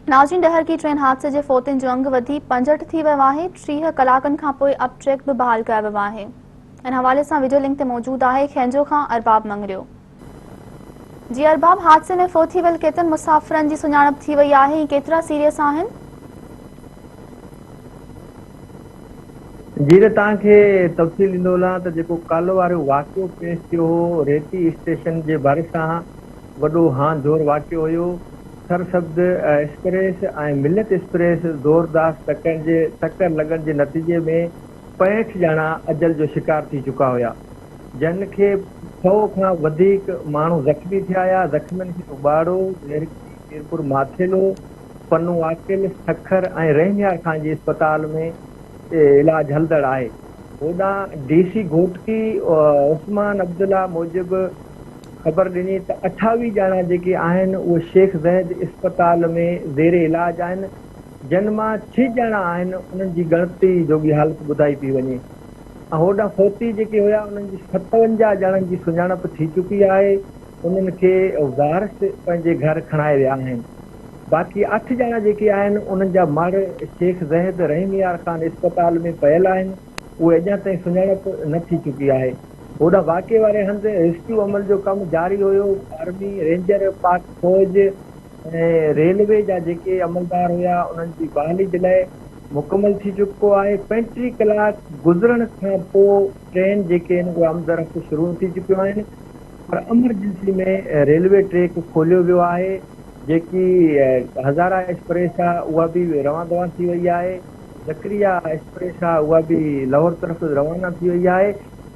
नाज़रीन, डहर की ट्रेन हादसे जे फ़ौतियुनि जो अंग वधी 65 थी वियो आहे। 30 कलाकनि खां पोइ अब ट्रैक बि बहाल कयो वियो आहे। इन हवाले सां वीडियो लिंक ते मौजूदु आहे खैंजो खां अरबाब मंगरियो। जी अरबाब, हादसे में फ़ौत थी वियल केतिरनि मुसाफ़िरनि जी सुञाणप थी वई आहे? केतिरा सीरियस आहिनि? जी तव्हांखे तफ़सील ॾींदोलां त जेको कल्ह वारो वाक़ियो पेश थियो हो रेती स्टेशन जे भरिसां वॾो हांधोर वाक़ियो हुयो। सरसब्द एक्सप्रेस ऐं मिलत एक्सप्रेस ज़ोरदार टक्कर लॻण जे नतीजे में 65 ॼणा अजल जो शिकार थी चुका हुया, जिन खे 100 खां वधीक माण्हू ज़ख़्मी थिया हुया। ज़ख़्मियुनि खे उबाड़ो, मीरपुर माथेलो, पन्नू आकिल, सखर ऐं रहिमियार खां जी अस्पताल में इलाज हलंदड़ आहे। होॾां डीसी घोटकी उस्मान अब्दुल्ला मूजिब ख़बर ॾिनी त 28 ॼणा जेके आहिनि उहे शेख ज़ैद अस्पताल में ज़ेरे इलाज आहिनि, जिन मां 6 ॼणा आहिनि उन्हनि जी ॻणिती जोगी हालत ॿुधाई पई वञे। ऐं होॾां फ़ौती जेके हुया उन्हनि जी 57 ॼणनि जी सुञाणप थी चुकी आहे। उन्हनि खे वारिस पंहिंजे घर खणाए विया आहिनि। बाक़ी 8 ॼणा जेके आहिनि उन्हनि जा मड़ शेख ज़ैद रहीमियार ख़ान अस्पताल में पियल आहिनि, उहे अञा ताईं सुञाणप न थी चुकी आहे। होॾां वाक़े वारे हंधि रेस्क्यू अमल जो कमु जारी हुयो। आर्मी, रेंजर, पाक फौज ऐं रेलवे जा जेके अमलदार हुया उन्हनि जी बहाली जे लाइ मुकमल थी चुको आहे। 35 कलाक गुज़रण खां पोइ ट्रेन जेके आहिनि उहे आमदरफ़्त शुरू थी चुकियूं आहिनि, पर एमरजेंसी में रेलवे ट्रैक खोलियो वियो आहे। जेकी हज़ारा एक्सप्रेस आहे उहा बि रवां दवा थी वई आहे। ज़करिया एक्सप्रेस आहे उहा बि लाहौर तरफ़ रवाना थी वई आहे।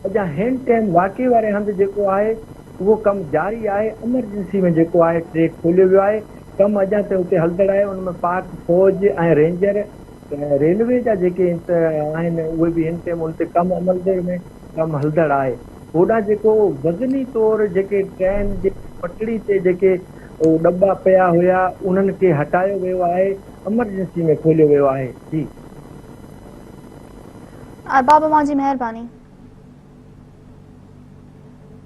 अञा हिन टाइम वाक़े वारे हंधि जेको आहे उहो कमु जारी आहे। एमरजेंसी में जेको आहे ट्रैक खोलियो वियो आहे। कमु अञा ताईं उते हलंदड़ आहे। उनमें पाक फौज ऐं रेंजर रेलवे जा जेके आहिनि उहे बि हिन टाइम उन ते कमु अमल में कमु हलंदड़ आहे। होॾां जेको वज़नी तौरु जेके ट्रेन जे पटड़ी ते जेके दॿा पिया हुया उन्हनि खे हटायो वियो आहे, एमरजेंसी में खोलियो वियो आहे। जी अरबाब, मां जी महिरबानी।